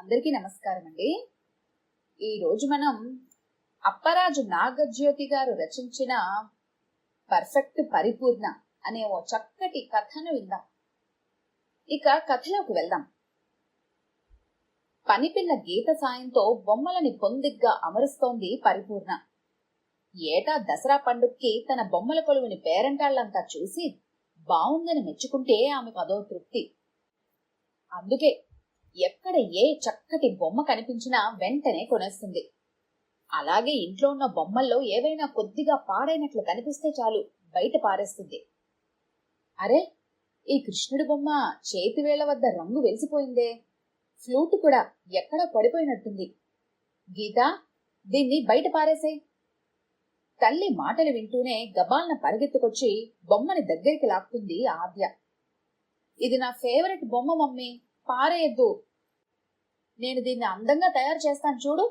అందరికీ నమస్కారం అండి. ఈరోజు మనం అప్పరాజు నాగజ్యోతి గారు రచించిన పర్ఫెక్ట్ పరిపూర్ణ అనే ఓ చక్కటి కథను విందాం. ఇక కథలోకి వెళ్దాం. పనిపిల్ల గీత సాయంతో బొమ్మలని పొందిగ్గా అమరుస్తోంది పరిపూర్ణ. ఏటా దసరా పండుగకి తన బొమ్మల కొలువుని పేరంటాళ్లంతా చూసి బావుందని మెచ్చుకుంటే ఆమెకు అదో తృప్తి. అందుకే ఎక్కడ ఏ చక్కటి బొమ్మ కనిపించినా వెంటనే కొనేస్తుంది. అలాగే ఇంట్లో ఉన్న బొమ్మల్లో ఏవైనా కొద్దిగా పాడైనట్లు కనిపిస్తే చాలు బయట పారేస్తుంది. అరే, ఈ కృష్ణుడి బొమ్మ చేతివేళ్ల వద్ద రంగు వెలిసిపోయిందే, ఫ్లూట్ కూడా ఎక్కడో పడిపోయినట్టుంది. గీతా, దీన్ని బయట పారేసాయి. తల్లి మాటలు వింటూనే గబాల్న పరిగెత్తుకొచ్చి బొమ్మని దగ్గరికి లాక్కుంది ఆద్య. ఇది నా ఫేవరెట్ బొమ్మ మమ్మీ, పారేయద్దు, నేను దీన్ని అందంగా తయారు చేస్తాను చూడు.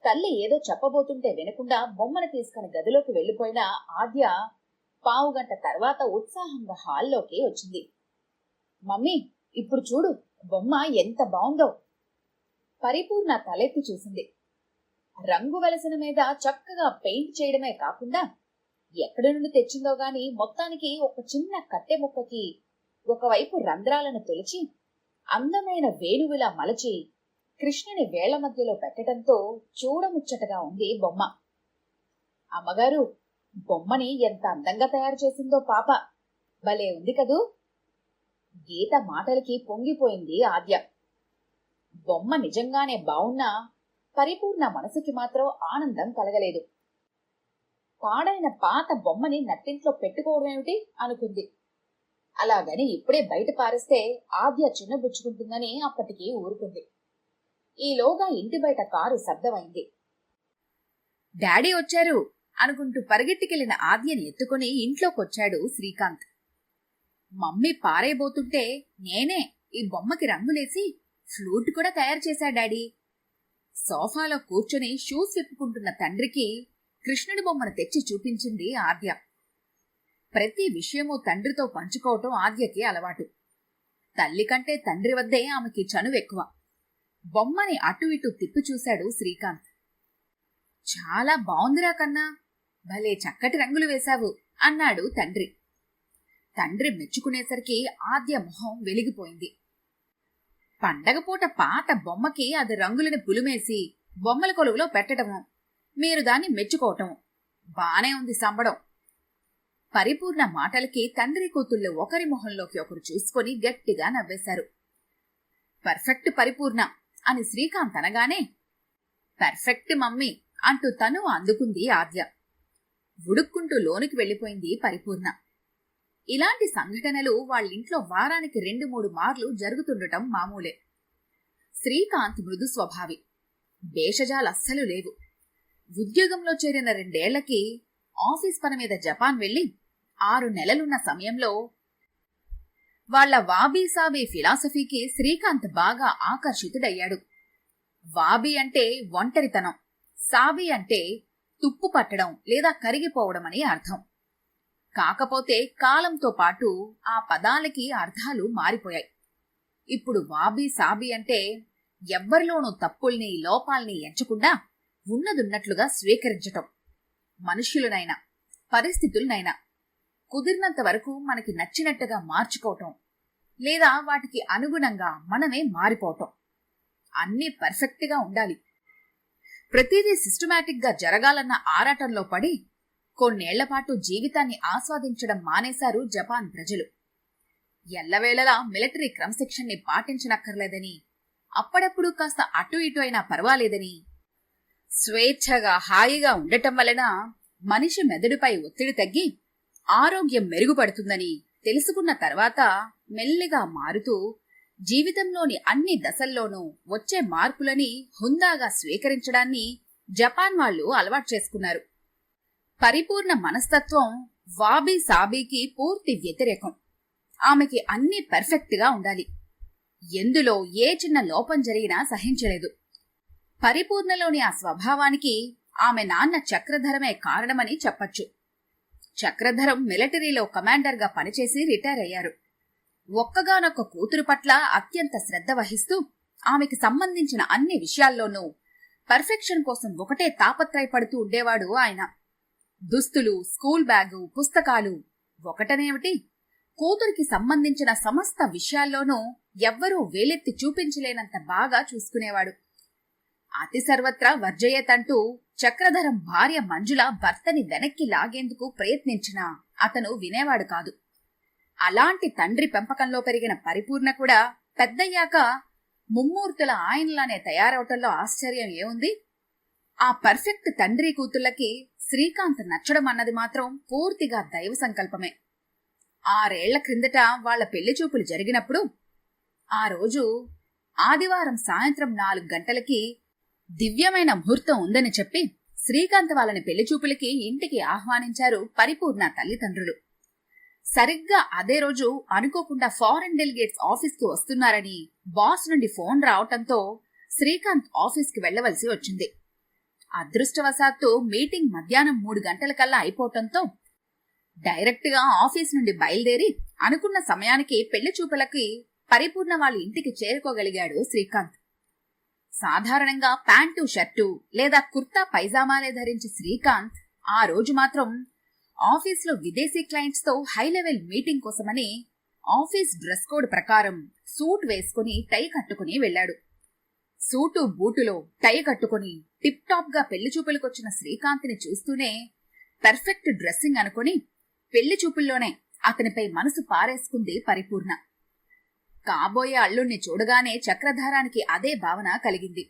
తల్లి ఏదో చెప్పబోతుంటే వినకుండా బొమ్మను తీసుకుని గదిలోకి వెళ్లిపోయిన ఆద్య పావుగంట తర్వాత ఉత్సాహంగా హాల్లోకి వచ్చింది. మమ్మీ, ఇప్పుడు చూడు బొమ్మ ఎంత బావుందో. పరిపూర్ణ తలెత్తి చూసింది. రంగు వెలసిన మీద చక్కగా పెయింట్ చేయడమే కాకుండా ఎక్కడి నుండి తెచ్చిందో గాని మొత్తానికి ఒక చిన్న కట్టె ముక్కకి ఒకవైపు రంధ్రాలను తొలిచి అందమైన వేణువులా మలచి కృష్ణుని వేళ్ల మధ్యలో పెట్టడంతో చూడముచ్చటగా ఉంది బొమ్మ. అమ్మగారు, బొమ్మని ఎంత అందంగా తయారు చేసిందో పాప, భలే ఉంది కదూ. గీత మాటలకి పొంగిపోయింది ఆద్య. బొమ్మ నిజంగానే బావున్నా పరిపూర్ణ మనసుకి మాత్రం ఆనందం కలగలేదు. పాడైన పాత బొమ్మని నట్టింట్లో పెట్టుకోవడమేమిటి అనుకుంది. అలాగని ఇప్పుడే బయట పారేస్తే ఆద్య చిన్నబుచ్చుకుంటుందని అప్పటికి ఊరుకుంది. ఈలోగా ఇంటి బయట కారు శబ్దమైంది. డాడీ వచ్చారు అనుకుంటూ పరిగెత్తికెళ్లిన ఆద్యని ఎత్తుకుని ఇంట్లోకొచ్చాడు శ్రీకాంత్. మమ్మీ పారేయబోతుంటే నేనే ఈ బొమ్మకి రంగులేసి ఫ్లూట్ కూడా తయారు చేశా డాడీ. సోఫాలో కూర్చొని షూస్ విప్పుకుంటున్న తండ్రికి కృష్ణుడి బొమ్మను తెచ్చి చూపించింది ఆద్య. ప్రతి విషయమూ తండ్రితో పంచుకోవటం ఆద్యకి అలవాటు. తల్లి కంటే తండ్రి వద్దే ఆమెకి చనువెక్కువ. బొమ్మని అటు ఇటు తిప్పి చూశాడు శ్రీకాంత్. చాలా బావుందిరా కన్నా, భలే చక్కటి రంగులు వేశావు అన్నాడు తండ్రి. తండ్రి మెచ్చుకునేసరికి ఆద్య మొహం వెలిగిపోయింది. పండగపూట పాత బొమ్మకి అది రంగులని పులిమేసి బొమ్మల కొలువులో పెట్టడము, మీరు దాన్ని మెచ్చుకోవటం బానే ఉంది సంబడం. పరిపూర్ణ మాటలకి తండ్రి కూతుళ్ళు ఒకరి మొహంలోకి ఒకరు చూసుకొని గట్టిగా నవ్వేశారు. పర్ఫెక్ట్ పరిపూర్ణ అని శ్రీకాంత్ అనగానే పర్ఫెక్ట్ మమ్మీ అంటూ తను అందుకుంది ఆద్య. ఉడుక్కుంటూ లోనికి వెళ్లిపోయింది పరిపూర్ణ. ఇలాంటి సంఘటనలు వాళ్ళింట్లో వారానికి 2-3 మార్లు జరుగుతుండటం మామూలే. శ్రీకాంత్ మృదు స్వభావి, భేషజాలస్సలు లేవు. ఉద్యోగంలో చేరిన 2 ఏళ్లకి ఆఫీస్ పని మీద జపాన్ వెళ్లి 6 నెలలున్న సమయంలో వాళ్ల వాబీ సాబీ ఫిలాసఫీకి శ్రీకాంత్ బాగా ఆకర్షితుడయ్యాడు. వాబీ అంటే ఒంటరితనం, సాబీ అంటే తుప్పు పట్టడం లేదా కరిగిపోవడం అని అర్థం. కాకపోతే కాలంతో పాటు ఆ పదాలకి అర్థాలు మారిపోయాయి. ఇప్పుడు వాబీ సాబీ అంటే ఎవ్వరిలోనూ తప్పుల్ని లోపాల్ని ఎంచకుండా ఉన్నదున్నట్లుగా స్వీకరించటం. మనుష్యులనైనా పరిస్థితులనైనా కుదిరినంత వరకు మనకి నచ్చినట్టుగా మార్చుకోవటం లేదా వాటికి అనుగుణంగా మనమే మారిపోవటం. అన్నీ పర్ఫెక్ట్గా ఉండాలి, ప్రతిదీ సిస్టమాటిక్ గా జరగాలన్న ఆరాటంలో పడి కొన్నేళ్లపాటు జీవితాన్ని ఆస్వాదించడం మానేశారు జపాన్ ప్రజలు. ఎల్లవేళలా మిలిటరీ క్రమశిక్షణని పాటించనక్కర్లేదని, అప్పుడప్పుడు కాస్త అటు ఇటు అయినా పర్వాలేదని, స్వేచ్ఛగా హాయిగా ఉండటం వలన మనిషి మెదడుపై ఒత్తిడి తగ్గి ఆరోగ్యం మెరుగుపడుతుందని తెలుసుకున్న తర్వాత మెల్లిగా మారుతూ జీవితంలోని అన్ని దశల్లోనూ వచ్చే మార్పులని హుందాగా స్వీకరించడాన్ని జపాన్ వాళ్లు అలవాటు చేసుకున్నారు. పరిపూర్ణ మనస్తత్వం వాబీ సాబీకి పూర్తి వ్యతిరేకం. ఆమెకి అన్నీ పర్ఫెక్ట్గా ఉండాలి, ఎందులో ఏ చిన్న లోపం జరిగినా సహించలేదు. పరిపూర్ణలోని ఆ స్వభావానికి ఆమె నాన్న చక్రధరమే కారణమని చెప్పచ్చు. చక్రధరం మిలిటరీలో కమాండర్గా పనిచేసి రిటైర్ అయ్యారు. ఒక్కగానొక్క కూతురు పట్ల అత్యంత శ్రద్ధ వహిస్తూ ఆమెకి సంబంధించిన అన్ని విషయాల్లోనూ పర్ఫెక్షన్ కోసం ఒకటే తాపత్రయపడుతూ ఉండేవాడు ఆయన. దుస్తులు, స్కూల్ బ్యాగు, పుస్తకాలు ఒకటనేమిటి, కూతురికి సంబంధించిన సమస్త విషయాల్లోనూ ఎవ్వరూ వేలెత్తి చూపించలేనంత బాగా చూసుకునేవాడు. అతి సర్వత్రా వర్జయేతంటూ చక్రధరం భార్య మంజుల భర్తని వెనక్కి లాగేందుకు ప్రయత్నించినా అతను వినేవాడు కాదు. అలాంటి తండ్రి పెంపకంలో పెరిగిన పరిపూర్ణ కూడా పెద్దయ్యాక ముమ్మూర్తుల ఆయనలానే తయారవటంలో ఆశ్చర్యం ఏముంది? ఆ పర్ఫెక్ట్ తండ్రి కూతుళ్ళకి శ్రీకాంత్ నచ్చడం అన్నది మాత్రం పూర్తిగా దైవ సంకల్పమే. 6 ఏళ్ల క్రిందట వాళ్ల పెళ్లి చూపులు జరిగినప్పుడు ఆ రోజు ఆదివారం సాయంత్రం 4 గంటలకి దివ్యమైన ముహూర్తం ఉందని చెప్పి శ్రీకాంత్ వాళ్ళని పెళ్లి చూపులకి ఇంటికి ఆహ్వానించారు పరిపూర్ణ తల్లిదండ్రులు. సరిగ్గా అదే రోజు అనుకోకుండా ఫారెన్ డెలిగేట్స్ ఆఫీస్కి వస్తున్నారని బాస్ నుండి ఫోన్ రావటంతో శ్రీకాంత్ ఆఫీస్కి వెళ్లవలసి వచ్చింది. అదృష్టవశాత్తు మీటింగ్ మధ్యాహ్నం 3 గంటలకల్లా అయిపోవటంతో డైరెక్ట్ గా ఆఫీస్ నుండి బయలుదేరి అనుకున్న సమయానికి పెళ్లి చూపులకి పరిపూర్ణ వాళ్ళ ఇంటికి చేరుకోగలిగాడు శ్రీకాంత్. సాధారణంగా ప్యాంటు షర్టు లేదా కుర్తా పైజామాలే ధరించి శ్రీకాంత్ ఆ రోజు మాత్రం ఆఫీస్లో విదేశీ క్లయింట్స్ తో హై లెవెల్ మీటింగ్ కోసమని ఆఫీస్ డ్రెస్ కోడ్ ప్రకారం సూట్ వేసుకుని టై కట్టుకుని వెళ్లాడు. సూటు బూటులో టై కట్టుకుని టిప్ టాప్ గా పెళ్లి చూపులకొచ్చిన శ్రీకాంత్ని చూస్తూనే పర్ఫెక్ట్ డ్రెస్సింగ్ అనుకుని పెళ్లి చూపుల్లోనే అతనిపై మనసు పారేసుకుంది పరిపూర్ణ. కాబోయే అల్లుణ్ణి చూడగానే చక్రధారానికి అదే భావన కలిగింది.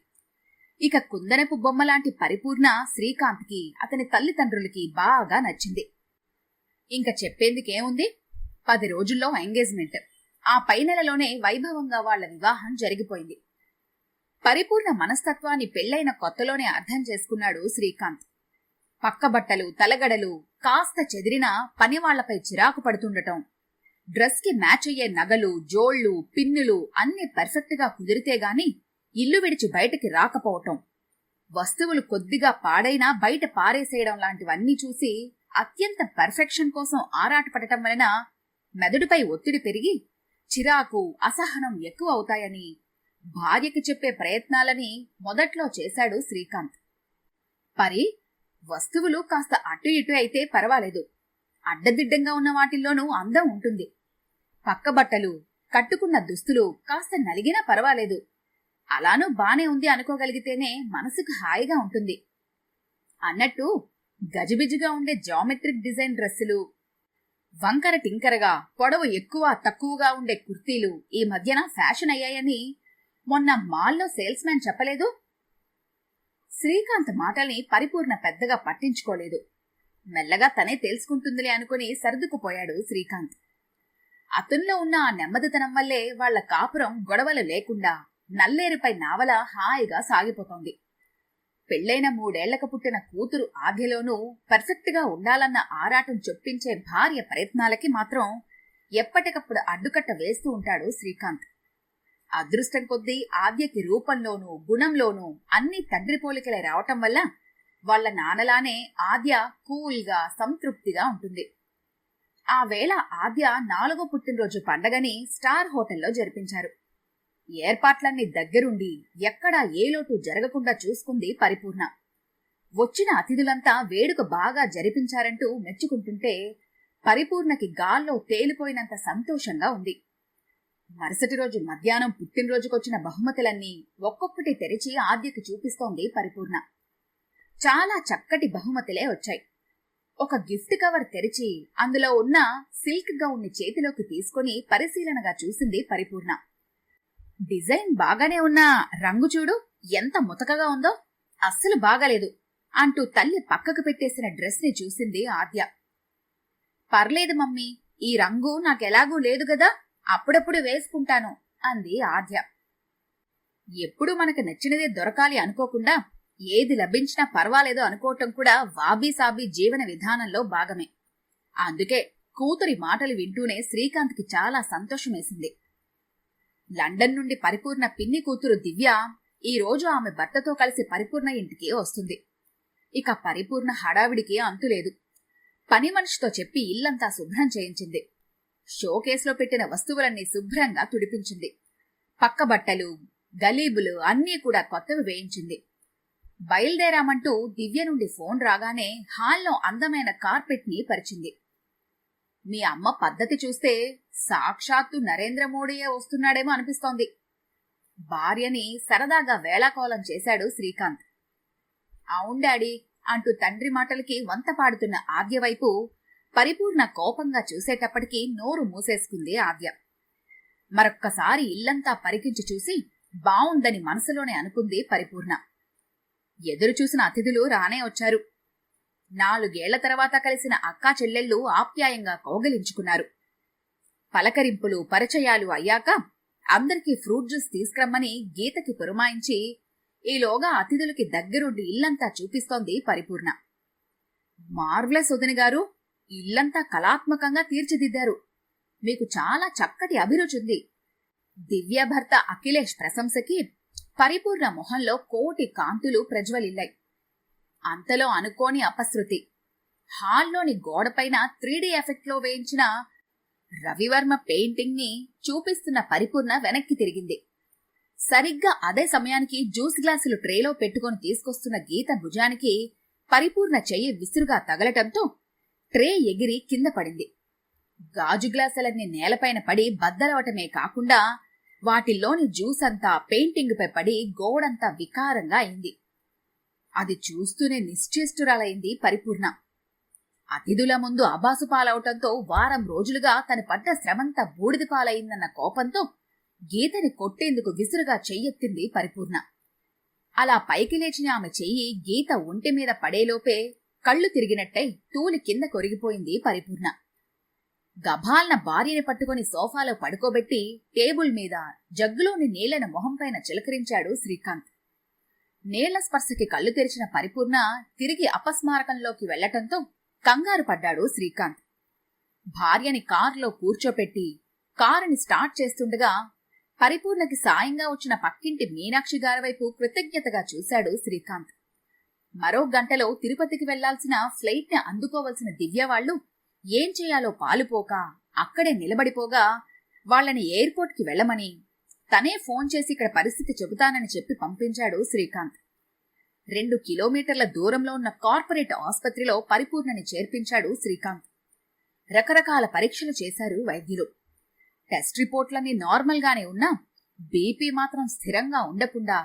ఇక కుందనపు బొమ్మలాంటి పరిపూర్ణ శ్రీకాంత్కి అతని తల్లిదండ్రులకి బాగా నచ్చింది. ఇంక చెప్పేందుకేముంది, 10 రోజుల్లో ఎంగేజ్మెంట్, ఆ పై నెలలోనే వైభవంగా వాళ్ల వివాహం జరిగిపోయింది. పరిపూర్ణ మనస్తత్వాన్ని పెళ్లైన కొత్తలోనే అర్థం చేసుకున్నాడు శ్రీకాంత్. పక్కబట్టలు, తలగడలు కాస్త చెదిరినా పనివాళ్లపై చిరాకు పడుతుండటం, డ్రెస్ కి మ్యాచ్ అయ్యే నగలు, జోళ్లు, పిన్నులు అన్ని పర్ఫెక్ట్ గా కుదిరితే గాని ఇల్లు విడిచి బయటకి రాకపోవటం, వస్తువులు కొద్దిగా పాడైనా బయట పారేసేయడం లాంటివన్నీ చూసి అత్యంత పర్ఫెక్షన్ కోసం ఆరాటపడటం వలన మెదడుపై ఒత్తిడి పెరిగి చిరాకు, అసహనం ఎక్కువ అవుతాయని భార్యకి చెప్పే ప్రయత్నాలని మొదట్లో చేశాడు శ్రీకాంత్. పరి, వస్తువులు కాస్త అటు ఇటు అయితే పర్వాలేదు, అడ్డదిడ్డంగా ఉన్న వాటిల్లోనూ అందం ఉంటుంది. పక్కబట్టలు, కట్టుకున్న దుస్తులు కాస్త నలిగినా పర్వాలేదు, అలానూ బానే ఉంది అనుకోగలిగితేనే మనసుకు హాయిగా ఉంటుంది. అన్నట్టు గజిబిజిగా ఉండే జామెట్రిక్ డిజైన్ డ్రెస్సులు, వంకర టింకరగా పొడవు ఎక్కువ తక్కువగా ఉండే కుర్తీలు ఈ మధ్యన ఫ్యాషన్ అయ్యాయని మొన్న మాల్లో సేల్స్ మ్యాన్ చెప్పలేదు? శ్రీకాంత్ మాటల్ని పరిపూర్ణ పెద్దగా పట్టించుకోలేదు. మెల్లగా తనే తెలుసుకుంటుందిలే అనుకుని సర్దుకుపోయాడు శ్రీకాంత్. అతనిలో ఉన్న ఆ నెమ్మదితనం వల్లే వాళ్ల కాపురం గొడవలు లేకుండా నల్లేరుపై నావల హాయిగా సాగిపోతోంది. పెళ్లైన 3 ఏళ్లకు పుట్టిన కూతురు ఆద్యలోనూ పర్ఫెక్ట్ గా ఉండాలన్న ఆరాటం చొప్పించే భార్య ప్రయత్నాలకి మాత్రం ఎప్పటికప్పుడు అడ్డుకట్ట వేస్తూ ఉంటాడు శ్రీకాంత్. అదృష్టం కొద్దీ ఆద్యకి రూపంలోనూ గుణంలోనూ అన్ని తండ్రి పోలికలే రావటం వల్ల వాళ్ల నాన్నలానే ఆద్య కూల్గా సంతృప్తిగా ఉంటుంది. ఆ వేళ ఆద్య 4వ పుట్టినరోజు పండగని స్టార్ హోటల్లో జరిపించారు. ఏర్పాట్లన్నీ దగ్గరుండి ఎక్కడా ఏ లోటు జరగకుండా చూసుకుంది పరిపూర్ణ. వచ్చిన అతిథులంతా వేడుక బాగా జరిపించారంటూ మెచ్చుకుంటుంటే పరిపూర్ణకి గాల్లో తేలిపోయినంత సంతోషంగా ఉంది. మరుసటి రోజు మధ్యాహ్నం పుట్టినరోజుకొచ్చిన బహుమతులన్నీ ఒక్కొక్కటి తెరిచి ఆద్యకి చూపిస్తోంది పరిపూర్ణ. చాలా చక్కటి బహుమతులే వచ్చాయి. ఒక గిఫ్ట్ కవర్ తెరిచి అందులో ఉన్న సిల్క్ గౌన్ని చేతిలోకి తీసుకుని పరిశీలనగా చూసింది పరిపూర్ణ. డిజైన్ బాగానే ఉన్నా రంగు చూడు ఎంత ముతకగా ఉందో, అస్సలు బాగాలేదు అంటూ తల్లి పక్కకు పెట్టేసిన డ్రెస్ ని చూసింది ఆద్య. పర్లేదు మమ్మీ, ఈ రంగు నాకెలాగూ లేదు గదా, అప్పుడప్పుడు వేసుకుంటాను అంది ఆద్య. ఎప్పుడు మనకు నచ్చినదే దొరకాలి అనుకోకుండా ఏది లభించినా పర్వాలేదు అనుకోవటం కూడా వాబీసాబీ జీవన విధానంలో భాగమే. అందుకే కూతురి మాటలు వింటూనే శ్రీకాంత్కి చాలా సంతోషమేసింది. లండన్ నుండి పరిపూర్ణ పిన్ని కూతురు దివ్య ఈ రోజు ఆమె భర్తతో కలిసి పరిపూర్ణ ఇంటికి వస్తుంది. ఇక పరిపూర్ణ హడావిడికి అంతులేదు. పని మనిషితో చెప్పి ఇల్లంతా శుభ్రం చేయించింది. షోకేసులో పెట్టిన వస్తువులన్నీ శుభ్రంగా తుడిపించింది. పక్క బట్టలు, గలీబులు అన్నీ కూడా కొత్తవి వేయించింది. బయలుదేరామంటూ దివ్య నుండి ఫోన్ రాగానే హాల్లో అందమైన కార్పెట్ ని పరిచింది. మీ అమ్మ పద్ధతి చూస్తే సాక్షాత్తు నరేంద్ర మోడీయే వస్తున్నాడేమో అనిపిస్తోంది. భార్యని సరదాగా వేళాకోళం చేశాడు శ్రీకాంత్. అవును డాడీ అంటూ తండ్రి మాటలకి వంత పాడుతున్న ఆద్య వైపు పరిపూర్ణ కోపంగా చూసేటప్పటికీ నోరు మూసేసుకుంది ఆద్య. మరొక్కసారి ఇల్లంతా పరికించి చూసి బావుందని మనసులోనే అనుకుంది పరిపూర్ణ. ఎదురు చూసిన అతిథులు రానే వచ్చారు. 4 ఏళ్ల తర్వాత కలిసిన అక్కా చెల్లెళ్ళు ఆప్యాయంగా కౌగిలించుకున్నారు. పలకరింపులు పరిచయాలు అయ్యాక అందరికీ ఫ్రూట్ జ్యూస్ తీసుకురమ్మని గీతకి పురమాయించి ఈలోగా అతిథులకి దగ్గరుండి ఇల్లంతా చూపిస్తోంది పరిపూర్ణ. మార్వలస్ వదిన గారు, ఇల్లంతా కళాత్మకంగా తీర్చిదిద్దారు. మీకు చాలా చక్కటి అభిరుచుంది. దివ్య భర్త అఖిలేష్ ప్రశంసకి పరిపూర్ణ మొహంలో కోటి కాంతులు ప్రజ్వలిల్లాయి. అంతలో అనుకోని అపశృతి. హాల్లోని గోడపైన 3D ఎఫెక్ట్లో వేయించిన రవివర్మ పెయింటింగ్ ని చూపిస్తున్న పరిపూర్ణ వెనక్కి తిరిగింది. సరిగ్గా అదే సమయానికి జ్యూస్ గ్లాసులు ట్రేలో పెట్టుకుని తీసుకొస్తున్న గీత భుజానికి పరిపూర్ణ చెయ్యి విసురుగా తగలటంతో ట్రే ఎగిరి కింద పడింది. గాజు గ్లాసులన్నీ నేలపైన పడి బద్దలవటమే కాకుండా వాటిల్లోని జ్యూస్ అంతా పెయింటింగ్పై పడి గోడంతా వికారంగా అయింది. అది చూస్తూనే నిశ్చేష్టురాలైంది పరిపూర్ణ. అతిథుల ముందు అబాసు పాలవటంతో వారం రోజులుగా తను పడ్డ శ్రమంతా బూడిద పాలయిందన్న కోపంతో గీతని కొట్టేందుకు విసురుగా చెయ్యెత్తింది పరిపూర్ణ. అలా పైకి లేచిన ఆమె చెయ్యి గీత ఒంటి మీద పడేలోపే కళ్ళు తిరిగినట్టై తూలి కింద కొరిగిపోయింది పరిపూర్ణ. గభాల్న భార్యని పట్టుకుని సోఫాలో పడుకోబెట్టి టేబుల్ మీద జగ్గులోని నీళ్లను మొహంపైన చిలకరించాడు శ్రీకాంత్. నీళ్ల స్పర్శకి కళ్ళు తెరిచిన పరిపూర్ణ తిరిగి అపస్మారకంలోకి వెళ్లటంతో కంగారు పడ్డాడు శ్రీకాంత్. భార్యని కారులో కూర్చోపెట్టి కారుని స్టార్ట్ చేస్తుండగా పరిపూర్ణకి సాయంగా వచ్చిన పక్కింటి మీనాక్షి గారి వైపు కృతజ్ఞతగా చూశాడు శ్రీకాంత్. మరో గంటలో తిరుపతికి వెళ్లాల్సిన ఫ్లైట్ ని అందుకోవలసిన దివ్య వాళ్లు ఏం చేయాలో పాలుపోక అక్కడే నిలబడిపోగా వాళ్లని ఎయిర్పోర్ట్ కి వెళ్లమని తనే ఫోన్ చేసి ఇక్కడ పరిస్థితి చెబుతానని చెప్పి పంపించాడు శ్రీకాంత్. 2 కిలోమీటర్ల దూరంలో ఉన్న కార్పొరేట్ ఆసుపత్రిలో పరిపూర్ణని చేర్పించాడు శ్రీకాంత్. రకరకాల పరీక్షలు చేశారు వైద్యులు. టెస్ట్ రిపోర్ట్లన్నీ నార్మల్ గానే ఉన్నా బీపీ మాత్రం స్థిరంగా ఉండకుండా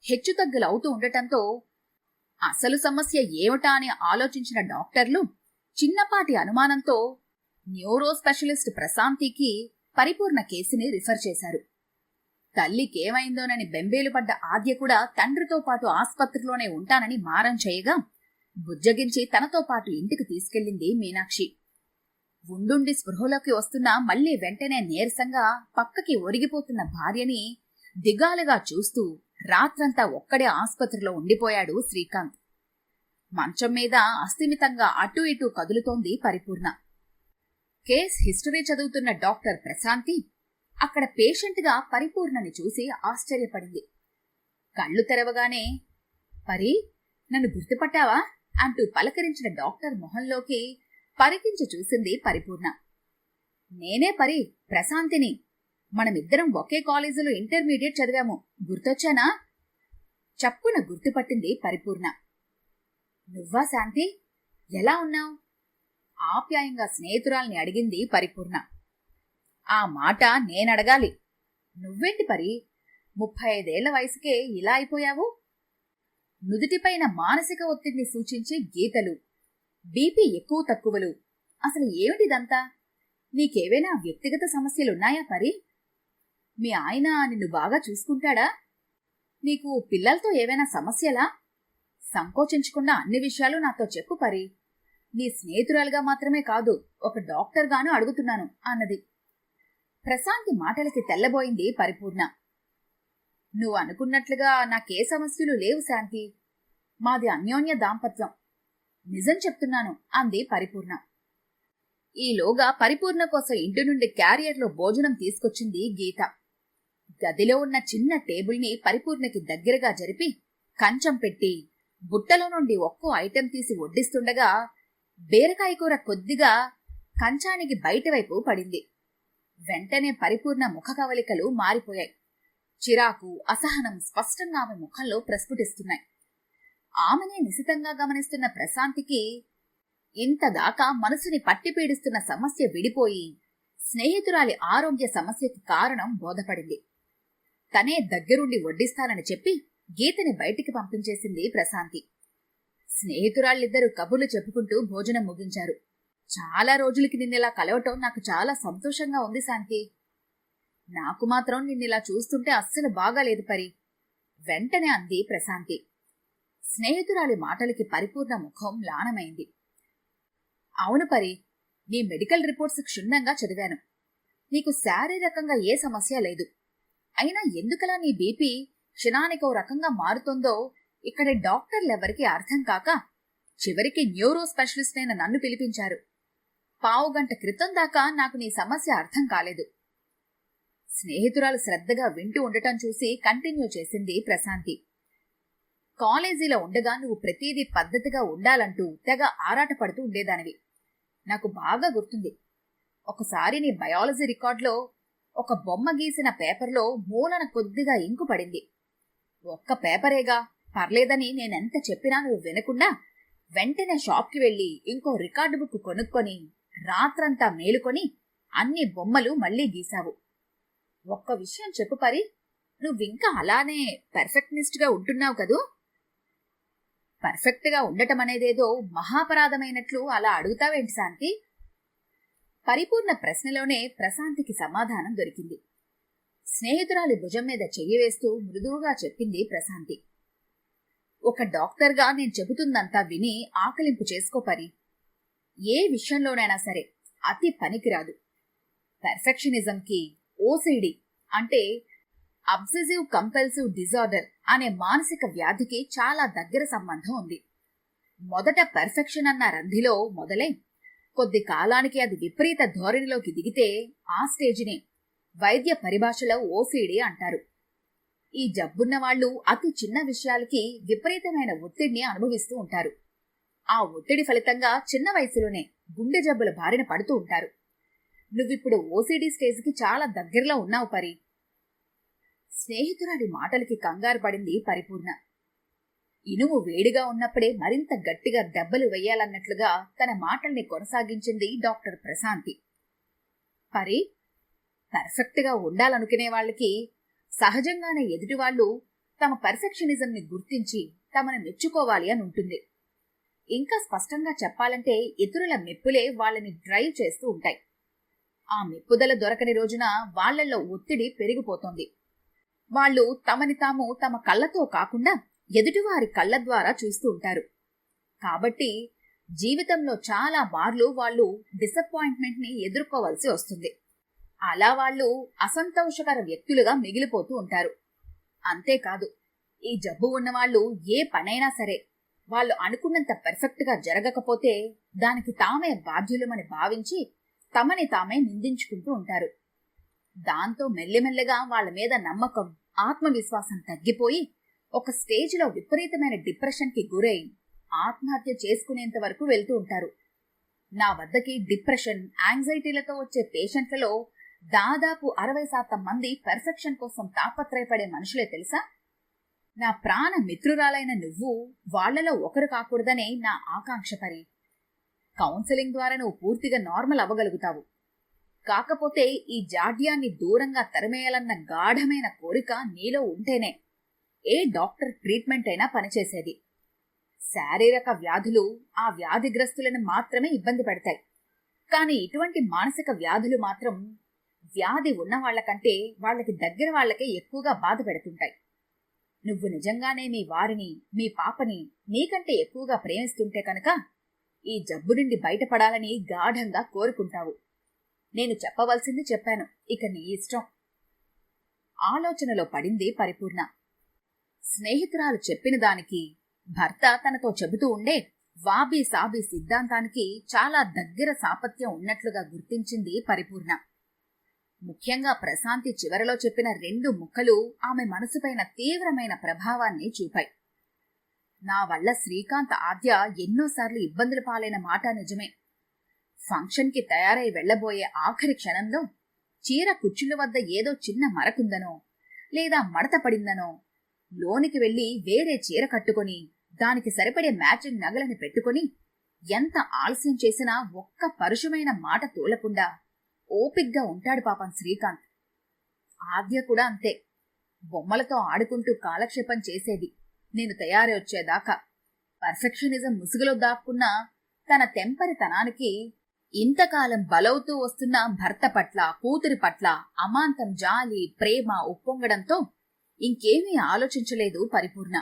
హెచ్చుతగ్గులవుతూ ఉండటంతో అసలు సమస్య ఏమిటా అని ఆలోచించిన డాక్టర్లు చిన్నపాటి అనుమానంతో న్యూరో స్పెషలిస్ట్ ప్రశాంతికి పరిపూర్ణ కేసుని రిఫర్ చేశారు. తల్లికేమైందోనని బెంబేలు పడ్డ ఆద్య కూడా తండ్రితో పాటు ఆస్పత్రిలోనే ఉంటానని మారం చేయగా బుజ్జగించి తనతో పాటు ఇంటికి తీసుకెళ్లింది మీనాక్షి. ఉండుండి స్పృహలోకి వస్తున్నా మళ్లీ వెంటనే నీరసంగా పక్కకి ఒరిగిపోతున్న భార్యని దిగాలుగా చూస్తూ రాత్రంతా ఒక్కడే ఆస్పత్రిలో ఉండిపోయాడు శ్రీకాంత్. మంచం మీద అస్థిమితంగా అటూ ఇటూ కదులుతోంది పరిపూర్ణ. కేస్ హిస్టరీ చదువుతున్న డాక్టర్ ప్రశాంతి అక్కడ పేషెంట్గా పరిపూర్ణని చూసి ఆశ్చర్యపడింది. కళ్ళు తెరవగానే పరి, నన్ను గుర్తుపట్టావా అంటూ పలకరించిన డాక్టర్ మొహంలోకి పరికించి చూసింది పరిపూర్ణ. నేనే పరి, ప్రశాంతిని. మనమిద్దరం ఒకే కాలేజీలో ఇంటర్మీడియట్ చదివాము, గుర్తొచ్చానా? చప్పున గుర్తుపట్టింది పరిపూర్ణ. నువ్వా శాంతి, ఎలా ఉన్నావు? ఆప్యాయంగా స్నేహితురాల్ని అడిగింది పరిపూర్ణ. ఆ మాట నేనడగాలి. నువ్వేంటి పరి, 35 ఏళ్ల వయసుకే ఇలా అయిపోయావు? నుదుటిపైన మానసిక ఒత్తిడిని సూచించే గీతలు, బీపీ ఎక్కువ తక్కువలు, అసలు ఏమిటిదంతా? నీకేవైనా వ్యక్తిగత సమస్యలున్నాయా పరి? మీ ఆయన నిన్ను బాగా చూసుకుంటాడా? నీకు పిల్లలతో ఏవైనా సమస్యలా? సంకోచించకుండా అన్ని విషయాలు నాతో చెప్పు పరి. నీ స్నేహితురాలుగా మాత్రమే కాదు, ఒక డాక్టర్గాను అడుగుతున్నాను అన్నది. ప్రశాంతి మాటలకి తెల్లబోయింది పరిపూర్ణ. నువ్వు అనుకున్నట్లుగా నాకే సమస్యలు లేవు శాంతి. మాది అన్యోన్య దాంపత్యం. నిజం చెప్తున్నాను అంది పరిపూర్ణ. ఈలోగా పరిపూర్ణ కోసం ఇంటి నుండి క్యారియర్లో భోజనం తీసుకొచ్చింది గీత. గదిలో ఉన్న చిన్న టేబుల్ని పరిపూర్ణకి దగ్గరగా జరిపి కంచం పెట్టి బుట్టలో నుండి ఒక్కో ఐటెం తీసి వడ్డిస్తుండగా బీరకాయ కూర కొద్దిగా కంచానికి బయటవైపు పడింది. వెంటనే పరిపూర్ణ ముఖ కవలికలు మారిపోయాయి. చిరాకు, అసహనం స్పష్టంగా ఆమె ముఖంలో ప్రస్ఫుటిస్తున్నాయి. ఆమెనే నిశితంగా గమనిస్తున్న ప్రశాంతికి ఇంతదాకా మనసుని పట్టి పీడిస్తున్న సమస్య విడిపోయి స్నేహితురాలి ఆరోగ్య సమస్యకి కారణం బోధపడింది. తనే దగ్గరుండి వడ్డిస్తానని చెప్పి గీతని బయటికి పంపించేసింది ప్రశాంతి. స్నేహితురాళ్ళిద్దరూ కబుర్లు చెప్పుకుంటూ భోజనం ముగించారు. చాలా రోజులకి నిన్నెలా కలవటం నాకు చాలా సంతోషంగా ఉంది శాంతి. నాకు మాత్రం నిన్నిలా చూస్తుంటే అస్సలు బాగాలేదు పరి, వెంటనే అంది ప్రశాంతి. స్నేహితురాలి మాటలకి పరిపూర్ణ ముఖం లానమైంది. అవును పరి, నీ మెడికల్ రిపోర్ట్స్ క్షుణ్ణంగా చదివాను. నీకు శారీరకంగా ఏ సమస్య లేదు. అయినా ఎందుకలా నీ బీపీ క్షణానికో రకంగా మారుతుందో ఇక్కడి డాక్టర్లెవరికీ అర్థం కాక చివరికి న్యూరో స్పెషలిస్ట్ అయిన నన్ను పిలిపించారు. పావుగంట క్రితం దాకా నాకు నీ సమస్య అర్థం కాలేదు. స్నేహితురాలు శ్రద్ధగా వింటూ ఉండటం చూసి కంటిన్యూ చేసింది ప్రశాంతి. కాలేజీలో ఉండగా నువ్వు ప్రతిదీ పద్ధతిగా ఉండాలంటూ తెగ ఆరాటపడుతూ ఉండేదానివి. నాకు బాగా గుర్తుంది. ఒకసారి నీ బయాలజీ రికార్డులో ఒక బొమ్మ గీసిన పేపర్లో మూలన కొద్దిగా ఇంకు పడింది. ఒక్క పేపరేగా, పర్లేదని నేనెంత చెప్పినా నువ్వు వినకుండా వెంటనే షాప్కి వెళ్లి ఇంకో రికార్డు బుక్ కొనుక్కొని రాత్రంతా మేలుకొని అన్ని బొమ్మలు మళ్లీ గీశావు. ఒక్క విషయం చెప్పు పరి, నువ్వింకా అలానే పర్ఫెక్ట్నిస్ట్గా ఉంటున్నావు కదూ? పర్ఫెక్ట్గా ఉండటం అనేదేదో మహాపరాధమైనట్లు అలా అడుగుతావేంటి శాంతి? పరిపూర్ణ ప్రశ్నలోనే ప్రశాంతికి సమాధానం దొరికింది. స్నేహితురాలి భుజం మీద చెయ్యి వేస్తూ మృదువుగా చెప్పింది ప్రశాంతి. ఒక డాక్టర్గా నేను చెబుతుందంతా విని ఆకలింపు చేసుకో పరి. ఏ విషయంలోనైనా సరే అతి పనికిరాదు. పెర్ఫెక్షనిజంకి ఓసిడి అంటే అబ్సెసివ్ కంపల్సివ్ డిజార్డర్ అనే మానసిక వ్యాధికి చాలా దగ్గర సంబంధం ఉంది. మొదట పెర్ఫెక్షన్ అన్న రంధిలో మొదలై కొద్ది కాలానికి అది విపరీత ధోరణిలోకి దిగితే ఆ స్టేజినే వైద్య పరిభాషలో ఓసిడి అంటారు. ఈ జబ్బున్న వాళ్ళు అతి చిన్న విషయాలకి విపరీతమైన ఒత్తిడిని అనుభవిస్తూ ఉంటారు. ఆ ఒత్తిడి ఫలితంగా చిన్న వయసులోనే గుండె జబ్బుల బారిన పడుతూ ఉంటారు. నువ్విప్పుడు ఓసిడి స్టేజ్కి చాలా దగ్గరలో ఉన్నావు పరి. స్నేహితురాలి మాటలకి కంగారు పడింది పరిపూర్ణ. ఇనుము వేడిగా ఉన్నప్పుడే మరింత గట్టిగా దెబ్బలు వెయ్యాలన్నట్లుగా తన మాటల్ని కొనసాగించింది డాక్టర్ ప్రశాంతి. పరి, పర్ఫెక్ట్గా ఉండాలనుకునే వాళ్ళకి సహజంగానే ఎదుటివాళ్లు తమ పర్ఫెక్షనిజంని గుర్తించి తమను మెచ్చుకోవాలి అని ఉంటుంది. ఇంకా స్పష్టంగా చెప్పాలంటే ఇతరుల మెప్పులే వాళ్ళని డ్రైవ్ చేస్తూ ఉంటాయి. ఆ మెప్పుదల దొరకని రోజున వాళ్లలో ఒత్తిడి పెరిగిపోతుంది. వాళ్ళు తమని తాము తమ కళ్ళతో కాకుండా ఎదుటివారి కళ్ళ ద్వారా చూస్తూ ఉంటారు. కాబట్టి జీవితంలో చాలా మార్లు వాళ్ళు డిసప్పాయింట్మెంట్ ని ఎదుర్కోవాల్సి వస్తుంది. అలా వాళ్ళు అసంతోషకర వ్యక్తులుగా మిగిలిపోతూ ఉంటారు. అంతేకాదు, ఈ జబ్బు ఉన్నవాళ్లు ఏ పనైనా సరే వాళ్ళు అనుకున్నంత పర్ఫెక్ట్ గా జరగకపోతే దానికి తామే బాధ్యులమని భావించి తమని తామే నిందించుకుంటూ ఉంటారు. దాంతో మెల్లిమెల్లగా వాళ్ల మీద నమ్మకం, ఆత్మవిశ్వాసం తగ్గిపోయి ఒక స్టేజ్లో విపరీతమైన డిప్రెషన్కి గురై ఆత్మహత్య చేసుకునేంత వరకు వెళ్తూ ఉంటారు. నా వద్దకి డిప్రెషన్, యాంగ్జైటీలతో వచ్చే పేషెంట్లలో దాదాపు 60% మంది పర్ఫెక్షన్ కోసం తాపత్రయపడే మనుషులే తెలుసా? నా ప్రాణ మిత్రురాలైన నువ్వు వాళ్లలో ఒకరు కాకూడదనే నా ఆకాంక్ష పరి. కౌన్సిలింగ్ ద్వారా నువ్వు పూర్తిగా నార్మల్ అవ్వగలుగుతావు. కాకపోతే ఈ జాడ్యాన్ని దూరంగా తరిమేయాలన్న గాఢమైన కోరిక నీలో ఉంటేనే ఏ డాక్టర్ ట్రీట్మెంట్ అయినా పనిచేసేది. శారీరక వ్యాధులు ఆ వ్యాధిగ్రస్తులను మాత్రమే ఇబ్బంది పెడతాయి. కానీ ఇటువంటి మానసిక వ్యాధులు మాత్రం వ్యాధి ఉన్న వాళ్లకంటే వాళ్ళకి దగ్గర వాళ్లకే ఎక్కువగా బాధ పెడుతుంటాయి. నువ్వు నిజంగానే మీ వారిని, మీ పాపని నీకంటే ఎక్కువగా ప్రేమిస్తుంటే కనుక ఈ జబ్బు నుండి బయటపడాలని గాఢంగా కోరుకుంటావు. నేను చెప్పవలసింది చెప్పాను, ఇక నీ ఇష్టం. ఆలోచనలో పడింది పరిపూర్ణ. స్నేహితురాలు చెప్పిన దానికి భర్త తనతో చెబుతూ ఉండే వాబీ సాబీ సిద్ధాంతానికి చాలా దగ్గర సాపత్యం ఉన్నట్లుగా గుర్తించింది పరిపూర్ణ. ముఖ్యంగా ప్రశాంతి చివరలో చెప్పిన 2 ముక్కలు ఆమె మనసుపైన తీవ్రమైన ప్రభావాన్ని చూపాయి. నా వల్ల శ్రీకాంత్ ఆద్య ఎన్నోసార్లు ఇబ్బందులు పాలైన మాట నిజమే. ఫంక్షన్కి తయారై వెళ్లబోయే ఆఖరి క్షణంలో చీర కుచ్చుల వద్ద ఏదో చిన్న మరకుందనో, లేదా మడత పడిందనో లోనికి వెళ్లి వేరే చీర కట్టుకొని దానికి సరిపడే మ్యాచింగ్ నగలని పెట్టుకుని ఎంత ఆలస్యం చేసినా ఒక్క పరుషమైన మాట తోలకుండా ఓపిగ్గా ఉంటాడు పాపం శ్రీకాంత్. ఆద్య కూడా అంతే. బొమ్మలతో ఆడుకుంటూ కాలక్షేపం చేసేది నేను తయారై వచ్చేదాకా. పర్ఫెక్షనిజం ముసుగులో దాక్కున్న తన తెంపరితనానికి ఇంతకాలం బలవుతూ వస్తున్న భర్త పట్ల, కూతురి పట్ల అమాంతం జాలి, ప్రేమ ఉప్పొంగడంతో ఇంకేమీ ఆలోచించలేదు పరిపూర్ణ.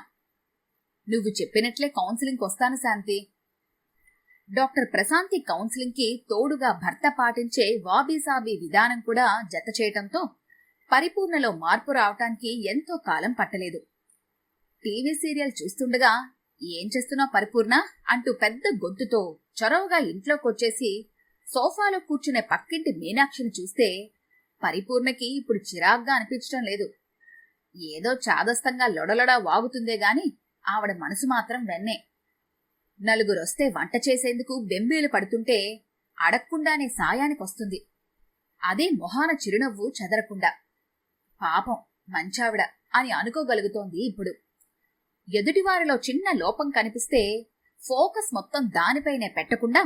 నువ్వు చెప్పినట్లే కౌన్సిలింగ్ వస్తాను శాంతి. డాక్టర్ ప్రశాంతి కౌన్సిలింగ్ కి తోడుగా భర్త పాటించే వాబీసాబీ విధానం కూడా జత చేయటంతో పరిపూర్ణలో మార్పు రావటానికి ఎంతో కాలం పట్టలేదు. టీవీ సీరియల్ చూస్తుండగా ఏం చేస్తున్నావు పరిపూర్ణ అంటూ పెద్ద గొంతుతో చొరవగా ఇంట్లోకొచ్చేసి సోఫాలో కూర్చునే పక్కింటి మీనాక్షిని చూస్తే పరిపూర్ణకి ఇప్పుడు చిరాగ్గా అనిపించటం లేదు. ఏదో చాదస్తంగా లొడలొడా వాగుతుందే గాని ఆవిడ మనసు మాత్రం వెన్నే. నలుగురొస్తే వంట చేసేందుకు బెంబేలు పడుతుంటే అడక్కుండానే సాయానికొస్తుంది. అదే మొహాన చిరునవ్వు చెదరకుండా. పాపం మంచావిడ అని అనుకోగలుగుతోంది ఇప్పుడు. ఎదుటివారిలో చిన్న లోపం కనిపిస్తే ఫోకస్ మొత్తం దానిపైనే పెట్టకుండా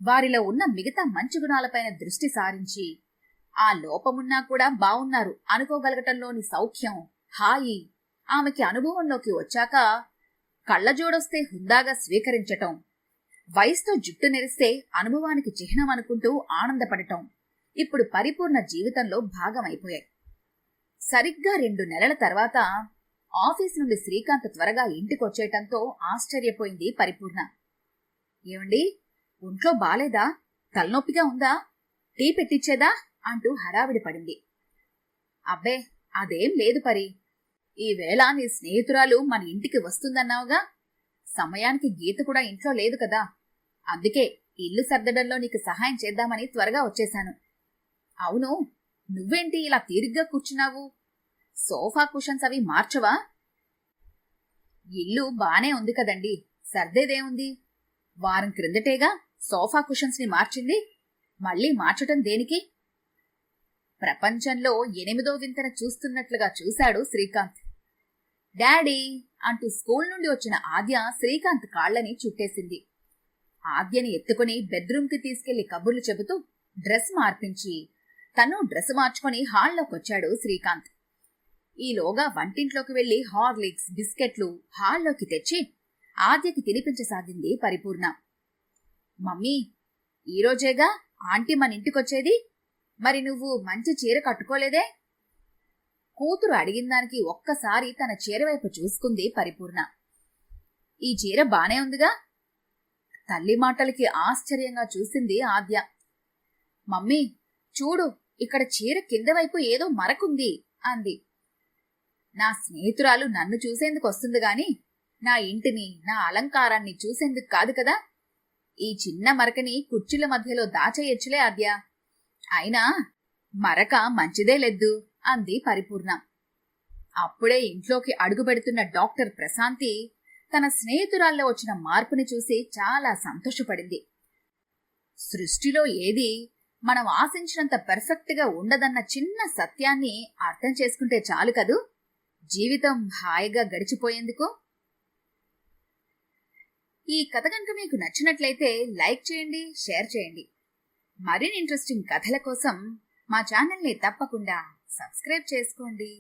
వారిలో ఉన్న మిగతా మంచి గుణాలపైన దృష్టి సారించి ఆ లోపమున్నా కూడా బావున్నారు అనుకోగలగటంలోని సౌఖ్యం, హాయి ఆమెకి అనుభవంలోకి వచ్చాక కళ్ళజోడొస్తే హుందాగా స్వీకరించటం, వయసుతో జుట్టు నెరిస్తే అనుభవానికి చిహ్నం అనుకుంటూ ఆనందపడటం ఇప్పుడు పరిపూర్ణ జీవితంలో భాగమైపోయాయి. సరిగ్గా 2 నెలల తర్వాత ఆఫీస్ నుండి శ్రీకాంత్ త్వరగా ఇంటికొచ్చేయటంతో ఆశ్చర్యపోయింది పరిపూర్ణ. ఏమండి, ఒంట్లో బాలేదా? తలనొప్పిగా ఉందా? టీ పెట్టిచ్చేదా అంటూ హడావిడి పడింది. అబ్బే అదేం లేదు పరి. ఈవేళ నీ స్నేహితురాలు మన ఇంటికి వస్తుందన్నావుగా. సమయానికి గీత కూడా ఇంట్లో లేదు కదా, అందుకే ఇల్లు సర్దడంలో నీకు సహాయం చేద్దామని త్వరగా వచ్చేశాను. అవును, నువ్వేంటి ఇలా తీరిగ్గా కూర్చున్నావు? సోఫా కుషన్స్ అవి మార్చవా? ఇల్లు బానే ఉంది కదండి, సర్దేదేముంది? వారం క్రిందటేగా సోఫా కుషన్స్ ని మార్చింది, మళ్ళీ మార్చటం దేనికి? ప్రపంచంలో 8వ వింతన చూస్తున్నట్లుగా చూశాడు శ్రీకాంత్. డాడీ అంటూ స్కూల్ నుండి వచ్చిన ఆద్య శ్రీకాంత్ కాళ్లని చుట్టేసింది. ఆద్యని ఎత్తుకుని బెడ్రూమ్కి తీసుకెళ్లి కబుర్లు చెబుతూ డ్రెస్ మార్పించి తను డ్రెస్ మార్చుకుని హాల్లోకొచ్చాడు శ్రీకాంత్. ఈలోగా వంటింట్లోకి వెళ్లి హార్లిక్స్, బిస్కెట్లు హాల్లోకి తెచ్చి ఆద్యకి తినిపించసాగింది పరిపూర్ణ. మమ్మీ, ఈరోజేగా ఆంటీ మన ఇంటికొచ్చేది, మరి నువ్వు మంచి చీర కట్టుకోలేదే? కూతురు అడిగిందానికి ఒక్కసారి తన చీరవైపు చూసుకుంది పరిపూర్ణ. ఈ చీర బానే ఉందిగా. తల్లి మాటలకి ఆశ్చర్యంగా చూసింది ఆద్య. మమ్మీ చూడు, ఇక్కడ చీర కింద వైపు ఏదో మరకుంది అంది. నా స్నేహితురాలు నన్ను చూసేందుకు వస్తుంది గాని నా ఇంటిని, నా అలంకారాన్ని చూసేందుకు కాదు కదా. ఈ చిన్న మరకని కుర్చీల మధ్యలో దాచేయచ్చులే ఆద్య. అయినా మరక మంచిదే లెద్దు అంది పరిపూర్ణ. అప్పుడే ఇంట్లోకి అడుగు పెడుతున్న డాక్టర్ ప్రశాంతి తన స్నేహితురాల్లో వచ్చిన మార్పుని చూసి చాలా సంతోషపడింది. సృష్టిలో ఏది మనం ఆశించినంత పెర్ఫెక్ట్గా ఉండదన్న చిన్న సత్యాన్ని అర్థం చేసుకుంటే చాలు కదూ జీవితం హాయిగా గడిచిపోయేందుకు. ఈ కథ కనుక మీకు నచ్చినట్లయితే లైక్ చేయండి, షేర్ చేయండి. మరిన్ని ఇంట్రెస్టింగ్ కథల కోసం మా ఛానల్ని తప్పకుండా సబ్స్క్రైబ్ చేసుకోండి.